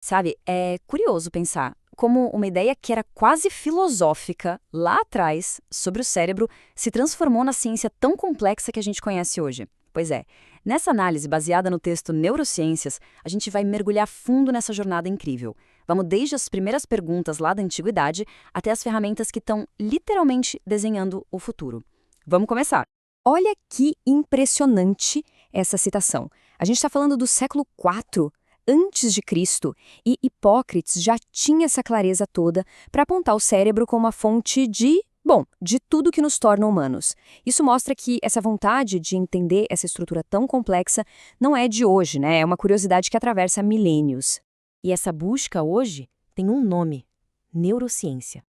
Sabe, é curioso pensar como uma ideia que era quase filosófica lá atrás sobre o cérebro se transformou na ciência tão complexa que a gente conhece hoje. Pois é, nessa análise baseada no texto Neurociências, a gente vai mergulhar fundo nessa jornada incrível. Vamos desde as primeiras perguntas lá da antiguidade até as ferramentas que estão literalmente desenhando o futuro. Vamos começar! Olha que impressionante essa citação. A gente está falando do século IV antes de Cristo, e Hipócrates já tinha essa clareza toda para apontar o cérebro como a fonte de tudo que nos torna humanos. Isso mostra que essa vontade de entender essa estrutura tão complexa não é de hoje, né? É uma curiosidade que atravessa milênios. E essa busca hoje tem um nome: neurociência.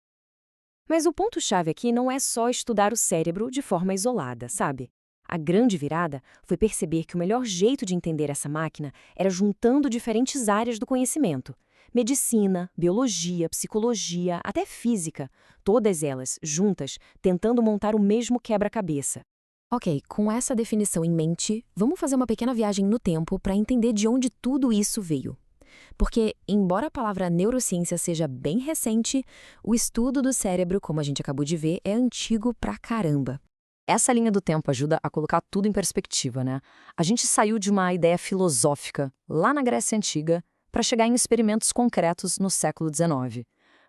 Mas o ponto-chave aqui não é só estudar o cérebro de forma isolada, sabe? A grande virada foi perceber que o melhor jeito de entender essa máquina era juntando diferentes áreas do conhecimento. Medicina, biologia, psicologia, até física. Todas elas, juntas, tentando montar o mesmo quebra-cabeça. Ok, com essa definição em mente, vamos fazer uma pequena viagem no tempo para entender de onde tudo isso veio. Porque, embora a palavra neurociência seja bem recente, o estudo do cérebro, como a gente acabou de ver, é antigo pra caramba. Essa linha do tempo ajuda a colocar tudo em perspectiva, né? A gente saiu de uma ideia filosófica, lá na Grécia Antiga, para chegar em experimentos concretos no século XIX.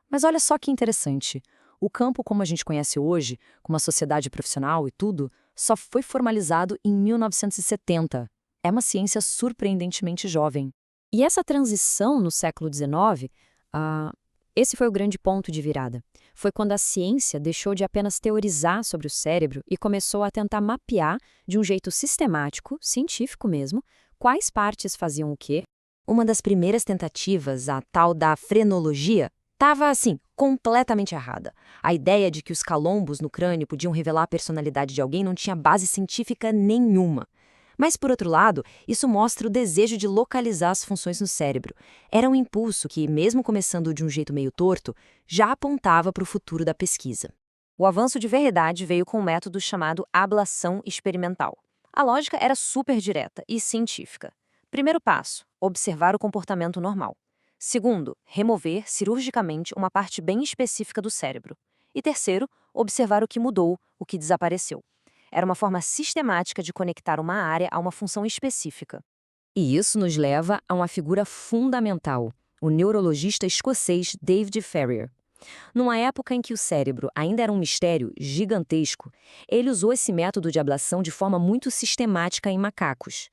Mas olha só que interessante. O campo como a gente conhece hoje, com uma sociedade profissional e tudo, só foi formalizado em 1970. É uma ciência surpreendentemente jovem. E essa transição no século XIX, esse foi o grande ponto de virada. Foi quando a ciência deixou de apenas teorizar sobre o cérebro e começou a tentar mapear, de um jeito sistemático, científico mesmo, quais partes faziam o quê. Uma das primeiras tentativas, a tal da frenologia, estava, assim, completamente errada. A ideia de que os calombos no crânio podiam revelar a personalidade de alguém não tinha base científica nenhuma. Mas, por outro lado, isso mostra o desejo de localizar as funções no cérebro. Era um impulso que, mesmo começando de um jeito meio torto, já apontava para o futuro da pesquisa. O avanço de verdade veio com um método chamado ablação experimental. A lógica era super direta e científica. Primeiro passo, observar o comportamento normal. Segundo, remover cirurgicamente uma parte bem específica do cérebro. E terceiro, observar o que mudou, o que desapareceu. Era uma forma sistemática de conectar uma área a uma função específica. E isso nos leva a uma figura fundamental, o neurologista escocês David Ferrier. Numa época em que o cérebro ainda era um mistério gigantesco, ele usou esse método de ablação de forma muito sistemática em macacos.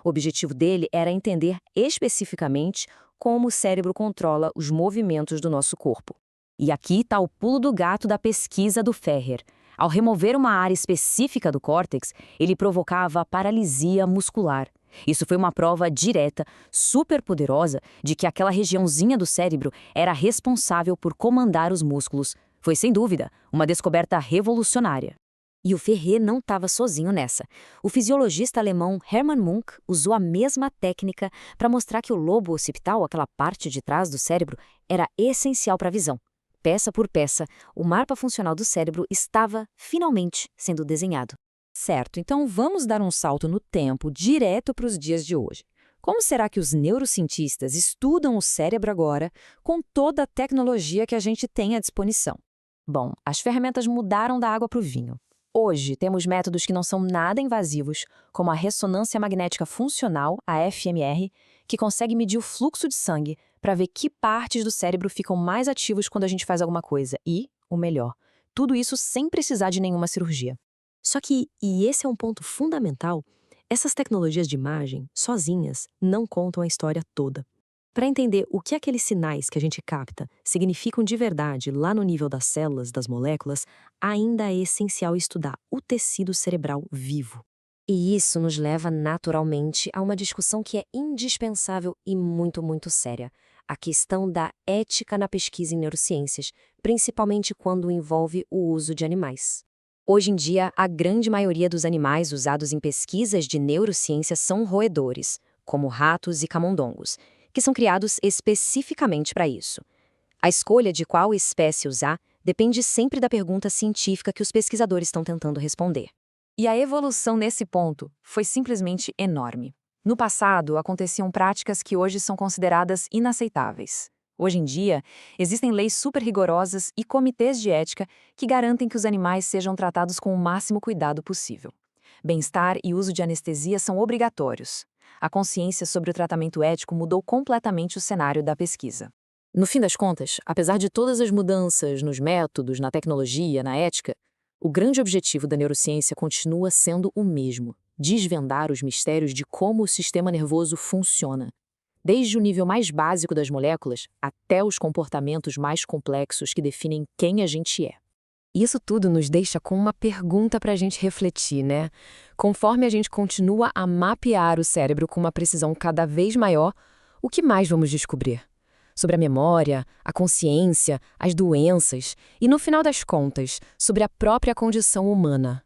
O objetivo dele era entender especificamente como o cérebro controla os movimentos do nosso corpo. E aqui está o pulo do gato da pesquisa do Ferrier. Ao remover uma área específica do córtex, ele provocava paralisia muscular. Isso foi uma prova direta, super poderosa, de que aquela regiãozinha do cérebro era responsável por comandar os músculos. Foi, sem dúvida, uma descoberta revolucionária. E o Ferrier não estava sozinho nessa. O fisiologista alemão Hermann Munk usou a mesma técnica para mostrar que o lobo occipital, aquela parte de trás do cérebro, era essencial para a visão. Peça por peça, o mapa funcional do cérebro estava, finalmente, sendo desenhado. Certo, então vamos dar um salto no tempo direto para os dias de hoje. Como será que os neurocientistas estudam o cérebro agora com toda a tecnologia que a gente tem à disposição? Bom, as ferramentas mudaram da água para o vinho. Hoje, temos métodos que não são nada invasivos, como a ressonância magnética funcional, a fMR, que consegue medir o fluxo de sangue para ver que partes do cérebro ficam mais ativos quando a gente faz alguma coisa. E, o melhor, tudo isso sem precisar de nenhuma cirurgia. Só que, e esse é um ponto fundamental, essas tecnologias de imagem, sozinhas, não contam a história toda. Para entender o que aqueles sinais que a gente capta significam de verdade lá no nível das células, das moléculas, ainda é essencial estudar o tecido cerebral vivo. E isso nos leva naturalmente a uma discussão que é indispensável e muito, muito séria. A questão da ética na pesquisa em neurociências, principalmente quando envolve o uso de animais. Hoje em dia, a grande maioria dos animais usados em pesquisas de neurociência são roedores, como ratos e camundongos, que são criados especificamente para isso. A escolha de qual espécie usar depende sempre da pergunta científica que os pesquisadores estão tentando responder. E a evolução nesse ponto foi simplesmente enorme. No passado, aconteciam práticas que hoje são consideradas inaceitáveis. Hoje em dia, existem leis super rigorosas e comitês de ética que garantem que os animais sejam tratados com o máximo cuidado possível. Bem-estar e uso de anestesia são obrigatórios. A consciência sobre o tratamento ético mudou completamente o cenário da pesquisa. No fim das contas, apesar de todas as mudanças nos métodos, na tecnologia, na ética, o grande objetivo da neurociência continua sendo o mesmo: desvendar os mistérios de como o sistema nervoso funciona. Desde o nível mais básico das moléculas até os comportamentos mais complexos que definem quem a gente é. Isso tudo nos deixa com uma pergunta para a gente refletir, né? Conforme a gente continua a mapear o cérebro com uma precisão cada vez maior, o que mais vamos descobrir? Sobre a memória, a consciência, as doenças e, no final das contas, sobre a própria condição humana.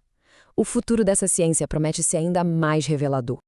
O futuro dessa ciência promete ser ainda mais revelador.